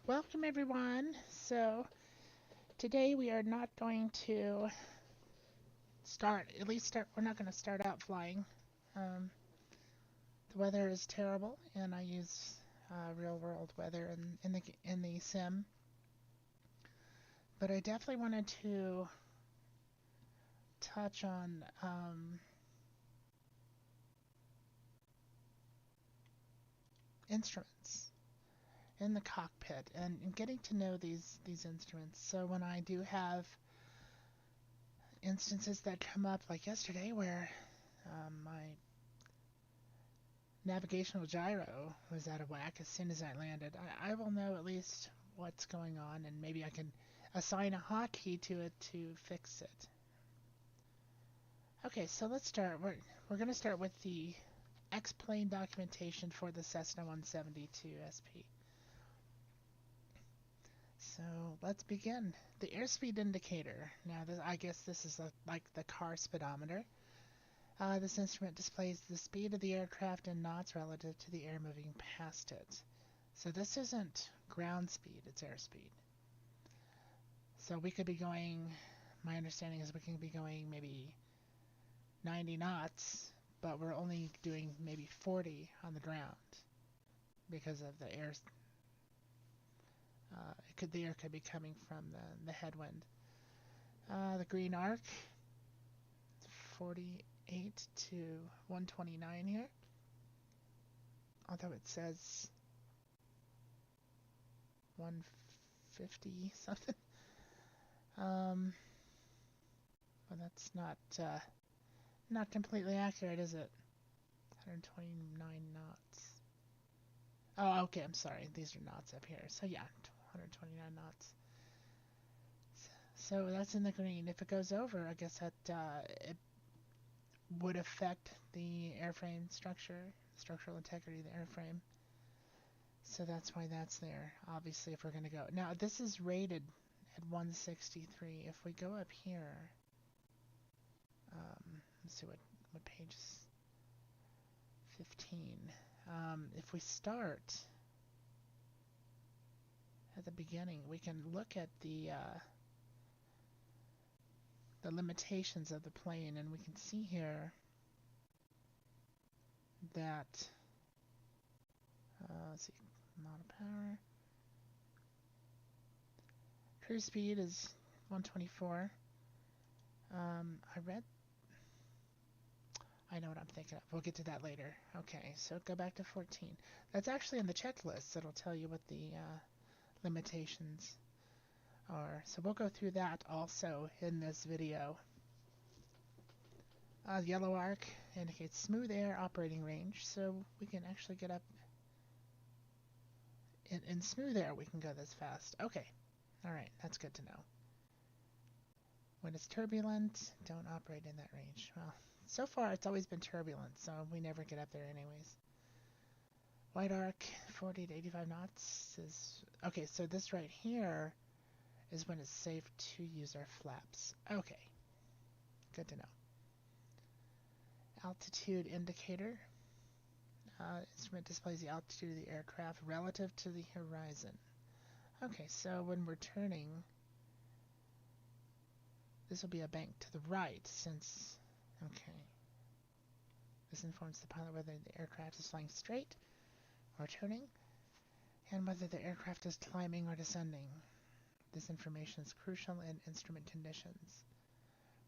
Welcome everyone. So today we are not going to we're not going to start out flying. Um, the weather is terrible and I use real world weather in the sim. But I definitely wanted to touch on instruments in the cockpit and getting to know these instruments. So when I do have instances that come up like yesterday where my navigational gyro was out of whack as soon as I landed, I will know at least what's going on and maybe I can assign a hotkey to it to fix it. Okay, so let's start. We're going to start with the X-plane documentation for the Cessna 172 SP. So let's begin. The airspeed indicator. Now, I guess this is like the car speedometer. This instrument displays the speed of the aircraft in knots relative to the air moving past it. So this isn't ground speed, it's airspeed. So we could be going, my understanding is we can be going maybe 90 knots, but we're only doing maybe 40 on the ground because of the air. The air could be coming from the headwind. The green arc, 48 to 129 here. Although it says 150 something. But that's not completely accurate, is it? 129 knots. Oh, okay, I'm sorry. These are knots up here. So yeah, 129 knots. So that's in the green. If it goes over, I guess that it would affect the airframe structural integrity of the airframe. So that's why that's there. Obviously, if we're going to go. Now, this is rated at 163. If we go up here, let's see what page is 15. If we start at the beginning, we can look at the limitations of the plane, and we can see here that let's see, amount of power. Cruise speed is 124. I know what I'm thinking of. We'll get to that later. Okay, so go back to 14. That's actually in the checklist. It'll tell you what the limitations are. So we'll go through that also in this video. The yellow arc indicates smooth air operating range, so we can actually get up in smooth air. We can go this fast. Okay, all right, that's good to know. When it's turbulent, don't operate in that range. Well, so far it's always been turbulent, so we never get up there anyways. White arc, 40 to 85 knots is okay. So this right here is when it's safe to use our flaps. Okay, good to know. Altitude indicator. Instrument displays the altitude of the aircraft relative to the horizon. Okay, so when we're turning, this will be a bank to the right since, okay. This informs the pilot whether the aircraft is flying straight or turning, and whether the aircraft is climbing or descending. This information is crucial in instrument conditions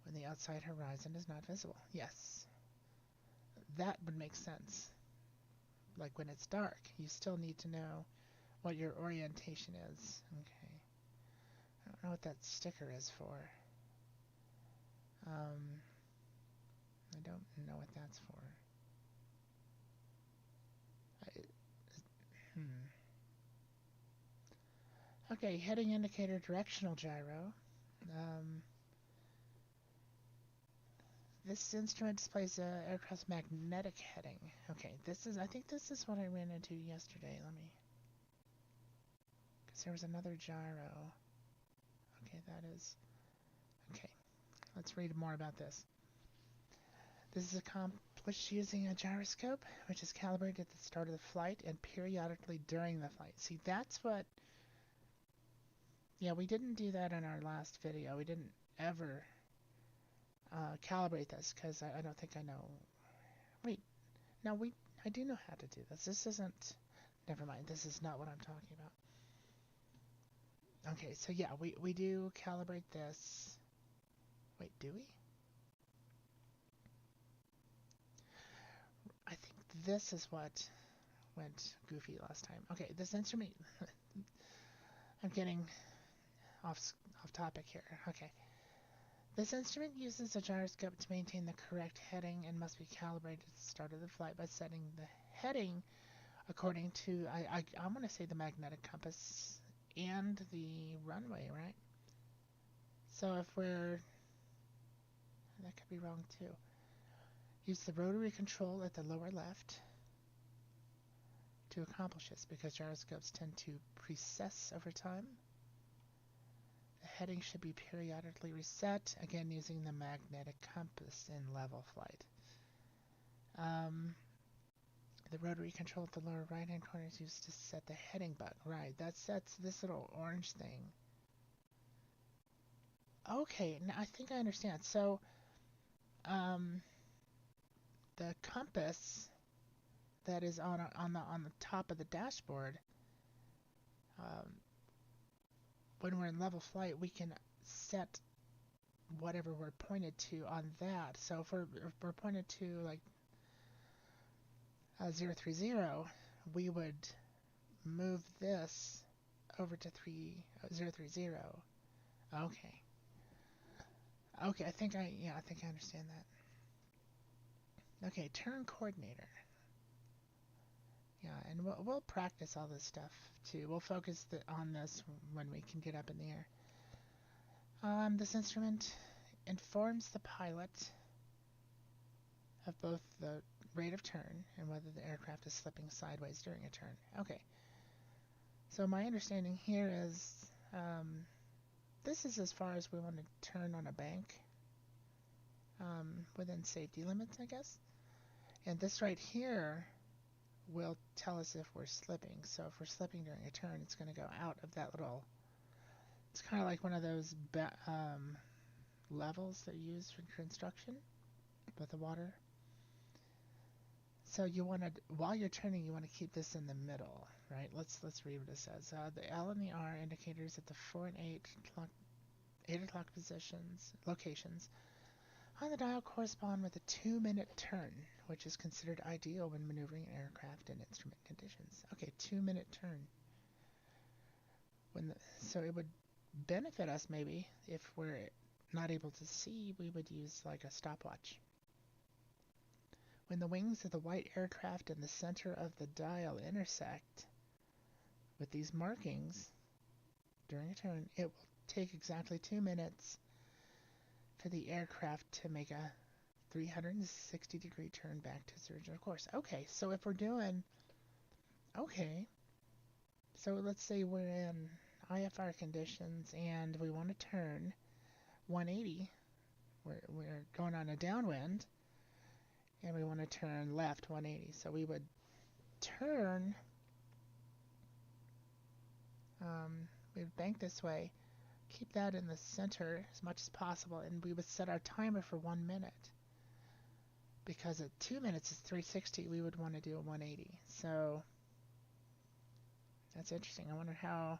when the outside horizon is not visible. Yes, that would make sense. Like when it's dark, you still need to know what your orientation is. Okay. I don't know what that sticker is for. I don't know what that's for. Okay, heading indicator, directional gyro. This instrument displays the aircraft's magnetic heading. Okay, I think this is what I ran into yesterday. Because there was another gyro. Okay, okay, let's read more about this. This is a which using a gyroscope, which is calibrated at the start of the flight and periodically during the flight. See, that's what... Yeah, we didn't do that in our last video. We didn't ever calibrate this, because I don't think I know... Wait, no, I do know how to do this. This isn't... Never mind, this is not what I'm talking about. Okay, so yeah, we do calibrate this. Wait, do we? I think this is what went goofy last time. Okay, this instrument... I'm getting off topic here. Okay. This instrument uses a gyroscope to maintain the correct heading and must be calibrated at the start of the flight by setting the heading according to, I'm going to say, the magnetic compass and the runway, right? So if we're... That could be wrong too. Use the rotary control at the lower left to accomplish this, because gyroscopes tend to precess over time. The heading should be periodically reset, again using the magnetic compass in level flight. The rotary control at the lower right-hand corner is used to set the heading button. Right, that sets this little orange thing. Okay, now I think I understand. So, the compass that is on the top of the dashboard, when we're in level flight, we can set whatever we're pointed to on that. So if we're pointed to like 030, we would move this over to 030. Okay. Okay, I think I understand that. Okay, turn coordinator. Yeah, and we'll practice all this stuff too. We'll focus on this when we can get up in the air. This instrument informs the pilot of both the rate of turn and whether the aircraft is slipping sideways during a turn. Okay. So my understanding here is this is as far as we want to turn on a bank within safety limits, I guess. And this right here will tell us if we're slipping. So if we're slipping during a turn, it's going to go out of that little... It's kind of like one of those levels that you use for construction with the water. So you want to, while you're turning, you want to keep this in the middle, right? Let's read what it says. The L and the R indicators at the 4 and 8 o'clock locations on the dial correspond with a 2-minute turn, which is considered ideal when maneuvering an aircraft in instrument conditions. Okay, 2-minute turn. So it would benefit us maybe if we're not able to see, we would use like a stopwatch. When the wings of the white aircraft in the center of the dial intersect with these markings during a turn, it will take exactly 2 minutes for the aircraft to make a 360-degree turn back to its original course. Okay, so if we're doing... Okay, so let's say we're in IFR conditions and we want to turn 180. We're going on a downwind and we want to turn left 180. So we would turn, we would bank this way, keep that in the center as much as possible, and we would set our timer for 1 minute. Because at 2 minutes is 360, we would want to do a 180. So that's interesting. I wonder how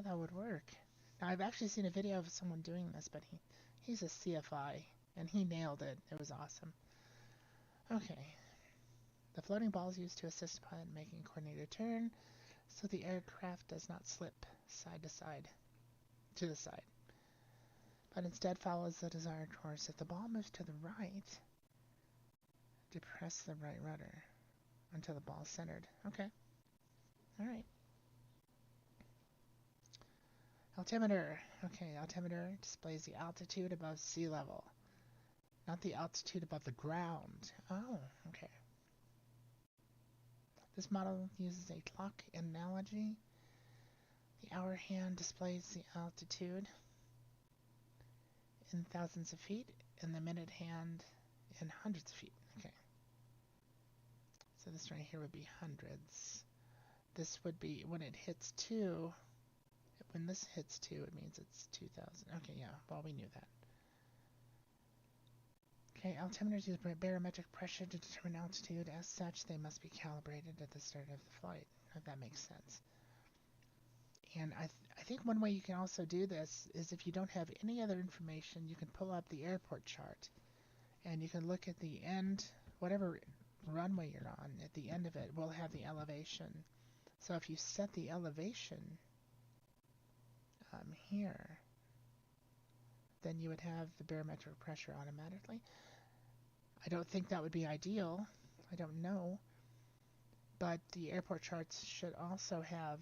that would work. Now, I've actually seen a video of someone doing this, but he's a CFI, and he nailed it. It was awesome. Okay. The floating ball is used to assist the pilot in making a coordinated turn, so the aircraft does not slip to the side, but instead follows the desired course. If the ball moves to the right, depress the right rudder until the ball is centered. Okay. All right. Altimeter. Okay, altimeter displays the altitude above sea level, not the altitude above the ground. Oh, okay. This model uses a clock analogy. The hour hand displays the altitude in thousands of feet. in the minute hand in hundreds of feet. Okay. So this right here would be hundreds. This would be when it hits 2. When this hits 2, it means it's 2,000. Okay, yeah, well, we knew that. Okay, altimeters use barometric pressure to determine altitude. As such, they must be calibrated at the start of the flight. If that makes sense. And I think one way you can also do this is if you don't have any other information, you can pull up the airport chart and you can look at the end, whatever runway you're on, at the end of it will have the elevation. So if you set the elevation here, then you would have the barometric pressure automatically. I don't think that would be ideal. I don't know. But the airport charts should also have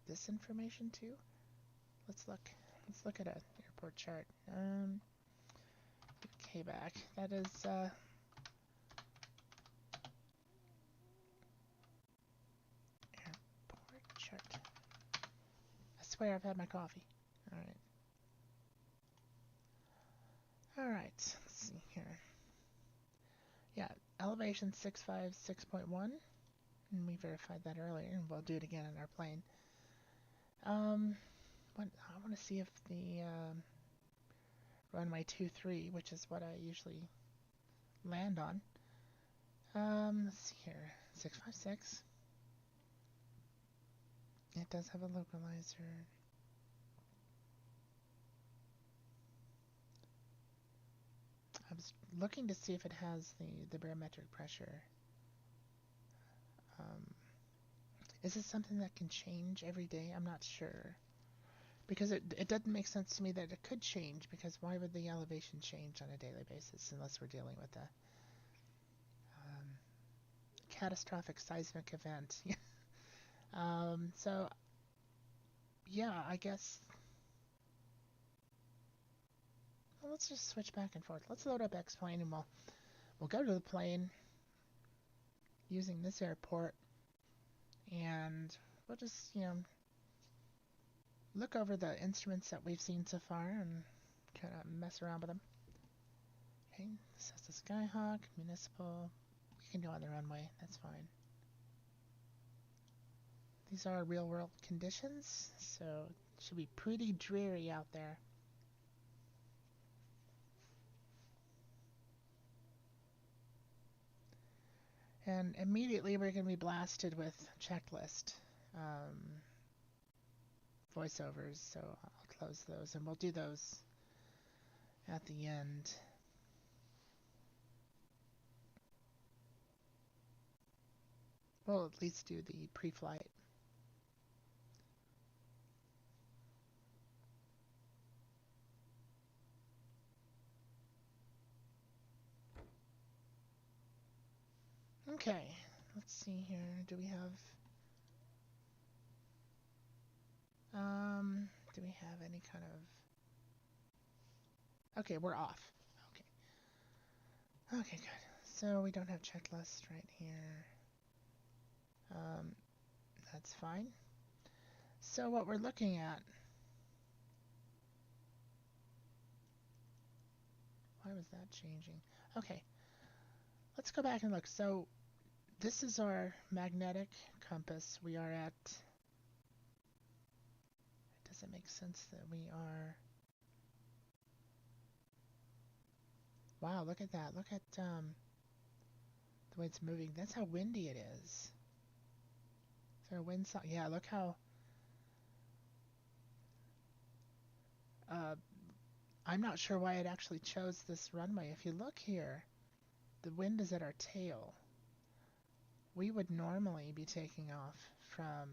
this information too. Let's look at an airport chart. Okay, back. That is airport chart. I swear I've had my coffee. All right. All right. Let's see here. Yeah, elevation 656.1, and we verified that earlier, and we'll do it again on our plane. I want to see if the runway 23, which is what I usually land on. Let's see here, 656. It does have a localizer. I was looking to see if it has the barometric pressure. Is this something that can change every day? I'm not sure. Because it doesn't make sense to me that it could change, because why would the elevation change on a daily basis unless we're dealing with a catastrophic seismic event? So, yeah, I guess... Well, let's just switch back and forth. Let's load up X-Plane and we'll go to the plane using this airport, and we'll just, look over the instruments that we've seen so far and kind of mess around with them. Okay, Cessna Skyhawk, municipal. We can go on the runway, that's fine. These are real world conditions, so it should be pretty dreary out there. And immediately we're going to be blasted with checklist voiceovers, so I'll close those and we'll do those at the end. We'll at least do the pre-flight. Okay, let's see here. Do we have any kind of... Okay, we're off. Okay, good. So we don't have checklist right here. That's fine. So what we're looking at... Why was that changing? Okay, let's go back and look. So this is our magnetic compass. We are at... Does it make sense that we are... Wow, look at that. Look at the way it's moving. That's how windy it is. Is there a wind side? Yeah, look how... I'm not sure why it actually chose this runway. If you look here, the wind is at our tail. We would normally be taking off from...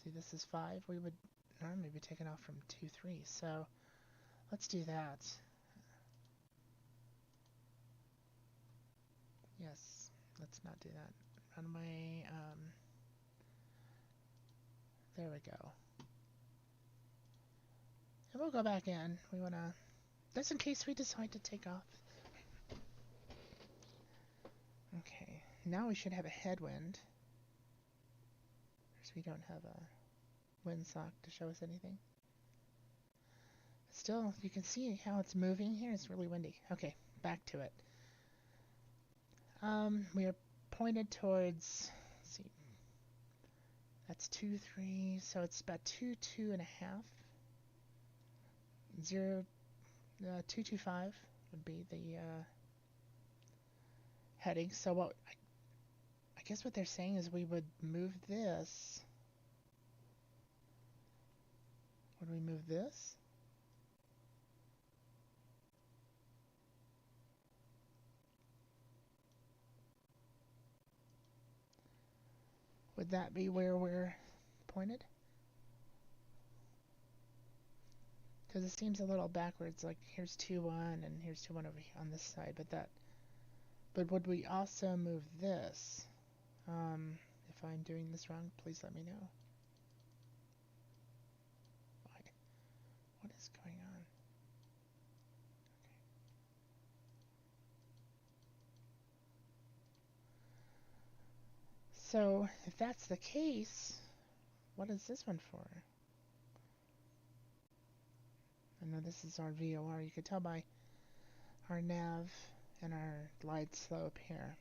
See, this is 5. We would normally be taking off from 2-3. So let's do that. Yes, let's not do that. Runway, there we go. And we'll go back in. We want to, just in case we decide to take off. Okay, now we should have a headwind. Because we don't have a windsock to show us anything. Let's still, you can see how it's moving here. It's really windy. Okay, back to it. We are pointed towards, let's see, that's 2, 3, so it's about 2, 2.5. 0, 225 would be the heading. So what I guess what they're saying is we would move this. Would we move this? Would that be where we're pointed? Because it seems a little backwards, like here's 2, 1, and here's 2, 1 over here on this side, but would we also move this? If I'm doing this wrong, please let me know. What is going on? Okay. So, if that's the case, what is this one for? I know this is our VOR. You could tell by our nav and our glide slope here.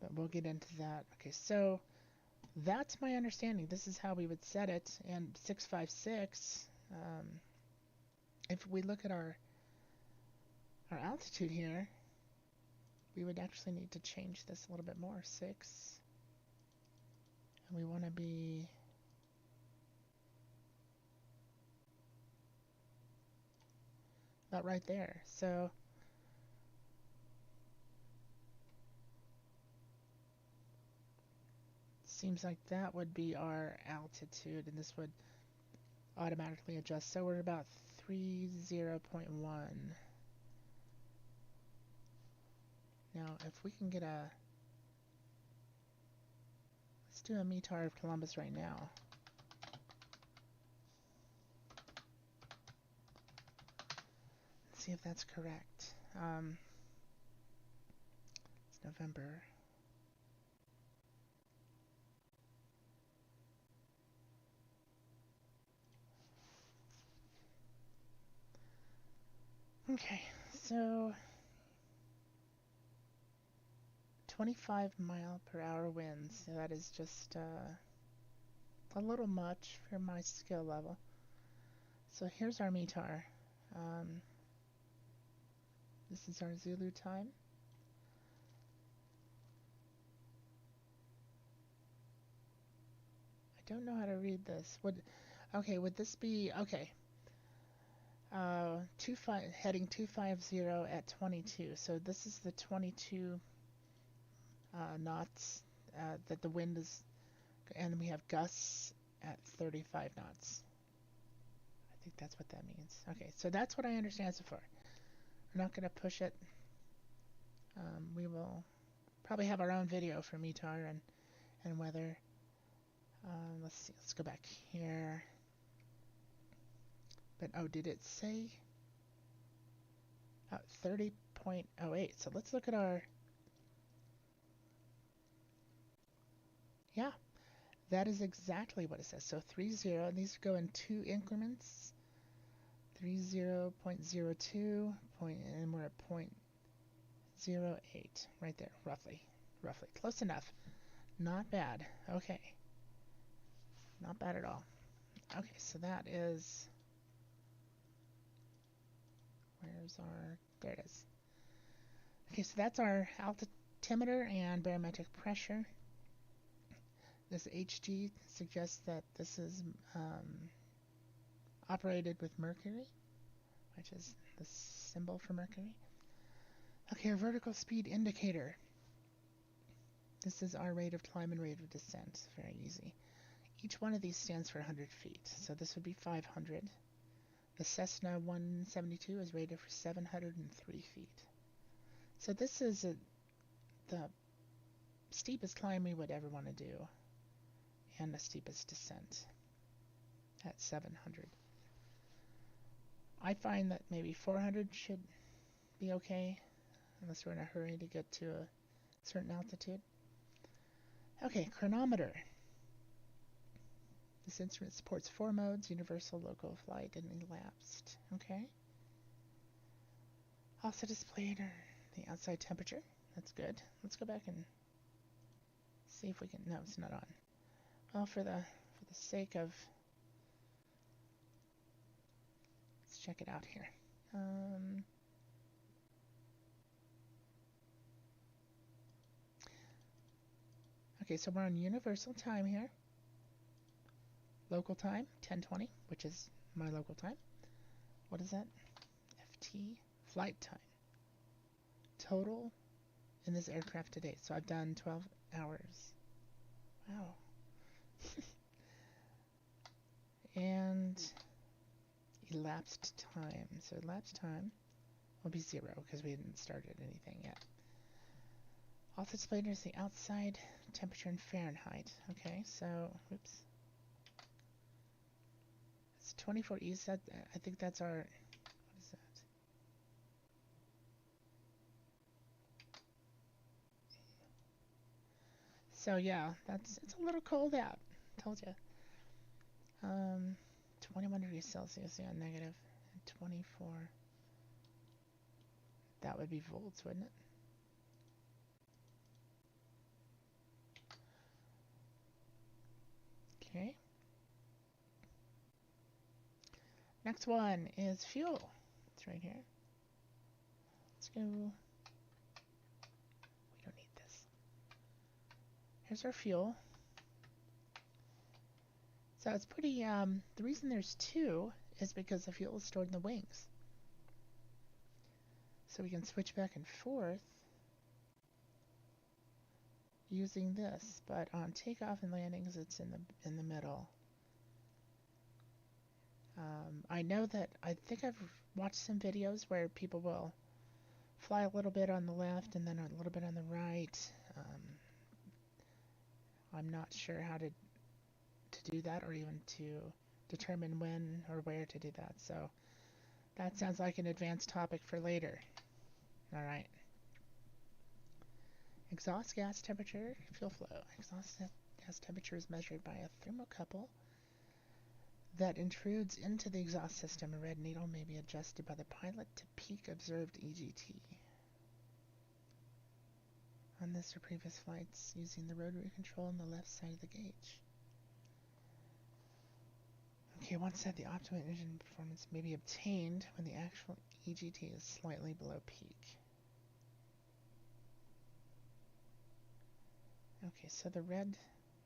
But we'll get into that. Okay, so that's my understanding. This is how we would set it. And 656, if we look at our altitude here, we would actually need to change this a little bit more. 6. And we want to be about right there. So seems like that would be our altitude, and this would automatically adjust. So we're about 30.1. Now, if we can get a, let's do a METAR of Columbus right now. Let's see if that's correct. It's November. Okay, so 25-mile-per-hour winds. So that is just a little much for my skill level. So here's our METAR. This is our Zulu time. I don't know how to read this. Would this be okay? Heading 250 at 22. So this is the 22 knots that the wind is, and we have gusts at 35 knots. I think that's what that means. Okay, so that's what I understand so far. We're not going to push it. We will probably have our own video for METAR and weather. Let's see. Let's go back here. But oh, did it say 30.08? So let's look at our. Yeah, that is exactly what it says. So 30, and these go in 2 increments. 30.02 and we're at 0.08 right there, roughly, close enough. Not bad. Okay, not bad at all. Okay, so that is, where's our, there it is. Okay, so that's our altimeter and barometric pressure. This HG suggests that this is operated with mercury, which is the symbol for mercury. Okay, our vertical speed indicator. This is our rate of climb and rate of descent. Very easy. Each one of these stands for 100 feet, so this would be 500. The Cessna 172 is rated for 703 feet. So this is the steepest climb we would ever want to do, and the steepest descent at 700. I find that maybe 400 should be okay, unless we're in a hurry to get to a certain altitude. Okay, chronometer. This instrument supports 4 modes: universal, local, flight, and elapsed. Okay. Also displayed the outside temperature. That's good. Let's go back and see if we can. No, it's not on. Well, for the sake of, let's check it out here. Okay, so we're on universal time here. Local time, 10:20, which is my local time. What is that? FT, flight time. Total in this aircraft today. So I've done 12 hours. Wow. And elapsed time. So elapsed time will be 0 because we hadn't started anything yet. Also displayed is the outside temperature in Fahrenheit. Okay, so, oops. It's 24 E's. That, I think that's our, what is that? So yeah, it's a little cold out. Told you. 21 degrees Celsius, yeah, negative. And 24. That would be volts, wouldn't it? Okay. Next one is fuel. It's right here. Let's go. We don't need this. Here's our fuel. So it's pretty, the reason there's 2 is because the fuel is stored in the wings. So we can switch back and forth using this, but on takeoff and landings it's in the middle. I know that, I think I've watched some videos where people will fly a little bit on the left and then a little bit on the right. I'm not sure how to do that, or even to determine when or where to do that. So that sounds like an advanced topic for later. All right. Exhaust gas temperature, fuel flow. Exhaust gas temperature is measured by a thermocouple that intrudes into the exhaust system. A red needle may be adjusted by the pilot to peak observed EGT. On this or previous flights, using the rotary control on the left side of the gauge. Okay, one said the optimum engine performance may be obtained when the actual EGT is slightly below peak. Okay, so the red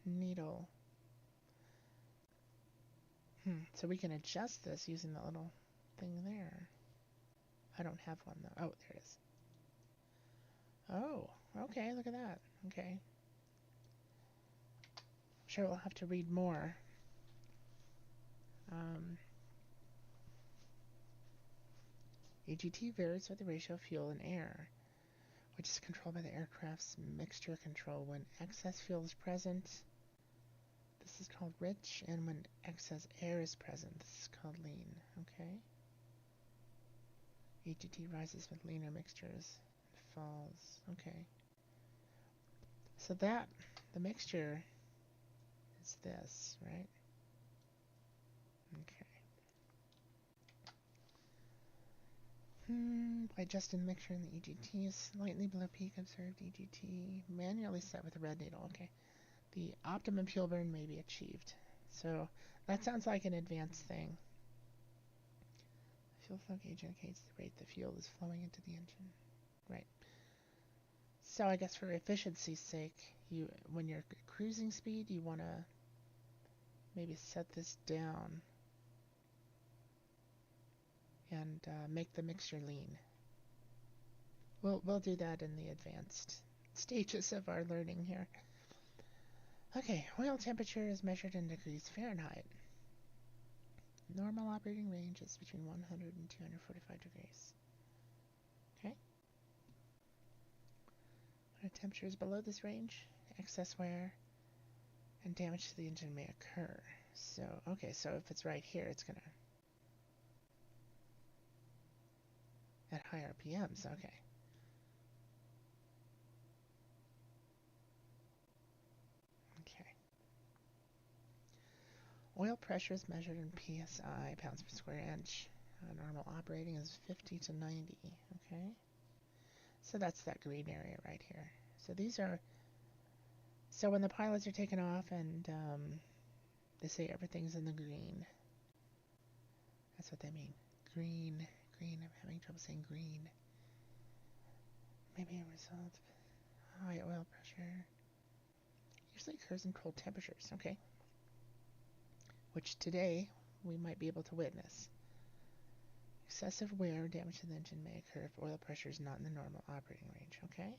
needle. So we can adjust this using the little thing there. I don't have one though. Oh, there it is. Oh, okay, look at that. Okay. I'm sure we'll have to read more. EGT varies with the ratio of fuel and air, which is controlled by the aircraft's mixture control. When excess fuel is present, this is called rich, and when excess air is present, this is called lean. Okay. EGT rises with leaner mixtures and falls. Okay. So that, the mixture is this, right? Okay. By adjusting the mixture in the EGT, slightly below peak observed EGT, manually set with a red needle. Okay. The optimum fuel burn may be achieved. So that sounds like an advanced thing. The fuel flow gauge indicates the rate the fuel is flowing into the engine. Right. So I guess for efficiency's sake, when you're cruising speed, you want to maybe set this down and make the mixture lean. We'll do that in the advanced stages of our learning here. Okay, oil temperature is measured in degrees Fahrenheit. Normal operating range is between 100 and 245 degrees. Okay. When a temperature is below this range, excess wear and damage to the engine may occur. So, okay, so if it's right here, it's gonna, at high RPMs, okay. Oil pressure is measured in psi, pounds per square inch. Normal operating is 50 to 90. Okay. So that's that green area right here. So these are, so when the pilots are taken off and they say everything's in the green, that's what they mean. Green, green, I'm having trouble saying green. Maybe a result of high oil pressure. Usually occurs in cold temperatures, okay. Which today we might be able to witness. Excessive wear or damage to the engine may occur if oil pressure is not in the normal operating range, okay?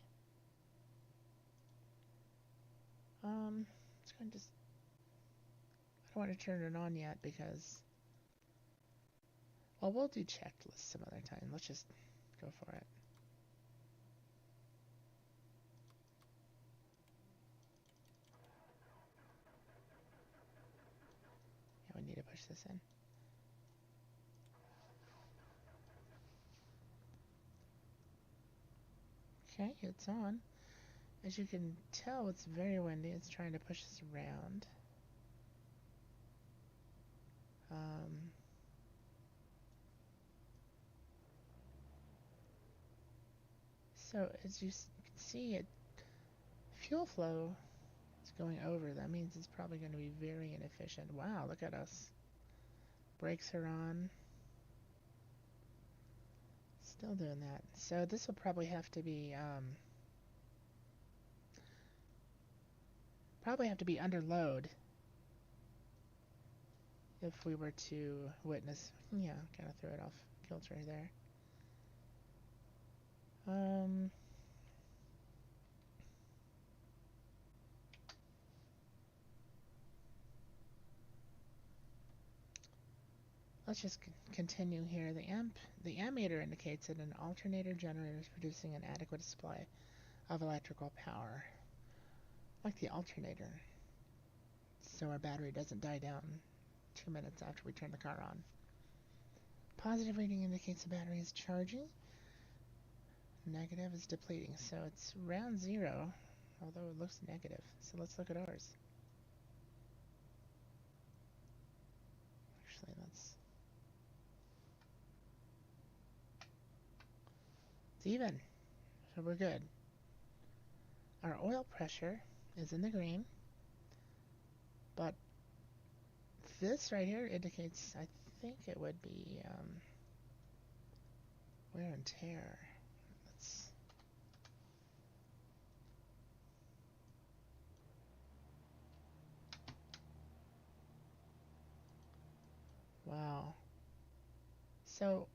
It's going to just, I don't want to turn it on yet because, well, we'll do checklists some other time. Let's just go for it. Yeah, we need to push this in. Okay, it's on. As you can tell, it's very windy. It's trying to push us around. So as you can see, fuel flow is going over. That means it's probably going to be very inefficient. Wow, look at us. Brakes are on. Still doing that. So this will probably have to be under load if we were to witness. Yeah, kind of threw it off kilter there. Let's just continue here. The ammeter indicates that an alternator generator is producing an adequate supply of electrical power, like the alternator, so our battery doesn't die down 2 minutes after we turn the car on. Positive reading indicates the battery is charging. Negative is depleting, so it's around 0, although it looks negative. So let's look at ours. Actually, it's even, so we're good. Our oil pressure is in the green, but this right here indicates, I think it would be wear and tear. Wow. So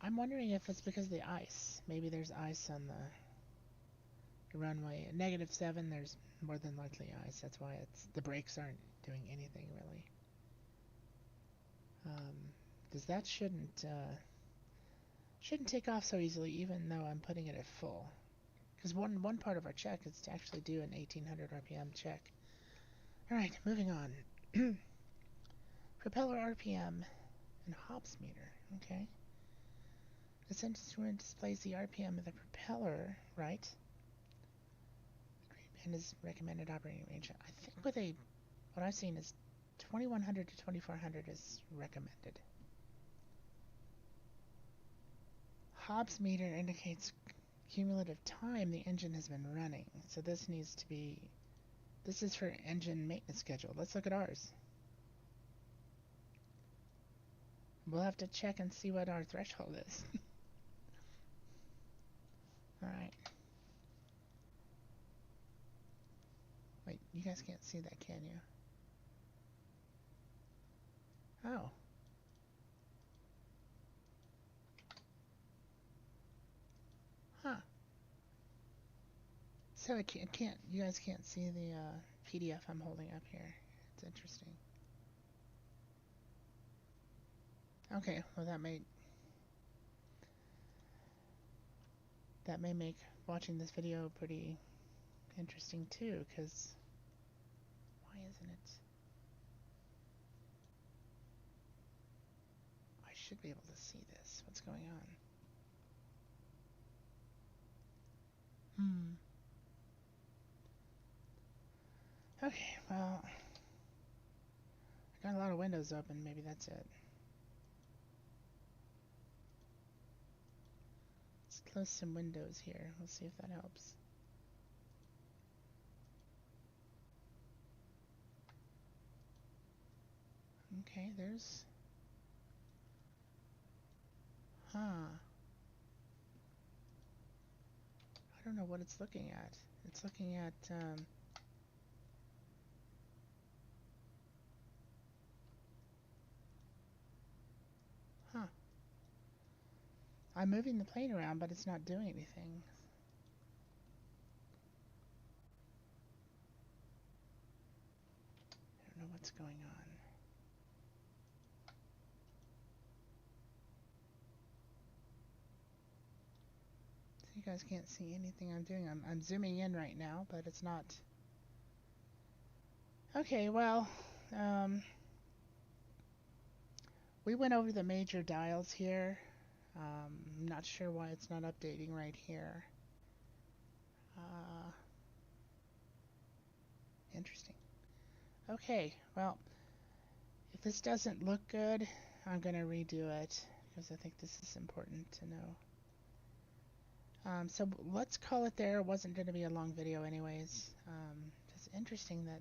I'm wondering if it's because of the ice. Maybe there's ice on the runway. At -7, there's more than likely ice. That's why the brakes aren't doing anything really. Because that shouldn't take off so easily, even though I'm putting it at full. Because one part of our check is to actually do an 1800 RPM check. All right, moving on. Propeller RPM and Hobbs meter. Okay. This instrument displays the RPM of the propeller, right? The green band is recommended operating range. I think what I've seen is 2100 to 2400 is recommended. Hobbs meter indicates cumulative time the engine has been running. So this is for engine maintenance schedule. Let's look at ours. We'll have to check and see what our threshold is. Alright. Wait, you guys can't see that, can you? Oh. Huh. So you guys can't see the PDF I'm holding up here. It's interesting. Okay, well that may make watching this video pretty interesting too, because why isn't it? I should be able to see this. What's going on? Okay, well, Got a lot of windows open. Maybe that's it. Let's close some windows here. We'll see if that helps. Okay, there's... Huh. I don't know what it's looking at. It's looking at, huh. I'm moving the plane around, but it's not doing anything. I don't know what's going on. So you guys can't see anything I'm doing. I'm zooming in right now, but it's not... Okay, well, we went over the major dials here. I'm not sure why it's not updating right here. Interesting. Okay, well, if this doesn't look good, I'm going to redo it because I think this is important to know. So let's call it there. It wasn't going to be a long video anyways. It's interesting that...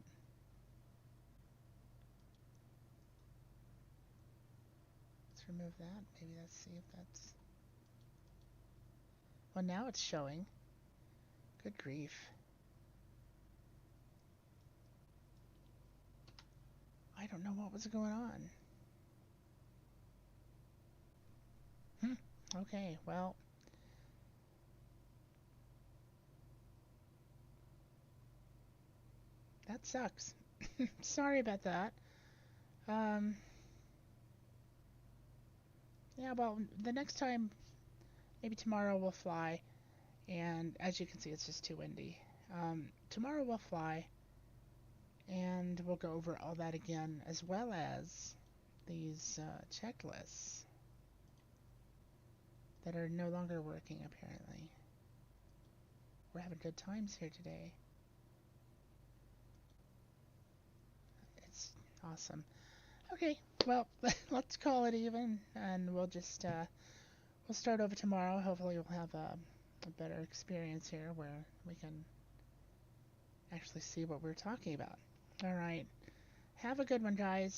Let's remove that. Maybe let's see if that's... Well, now it's showing. Good grief. I don't know what was going on. Okay, well... That sucks. Sorry about that. Yeah, well, the next time, maybe tomorrow we'll fly. And as you can see, it's just too windy. Tomorrow we'll fly. And we'll go over all that again, as well as these checklists that are no longer working, apparently. We're having good times here today. It's awesome. Okay, well, let's call it even, and we'll just, we'll start over tomorrow. Hopefully we'll have a better experience here where we can actually see what we're talking about. All right. Have a good one, guys.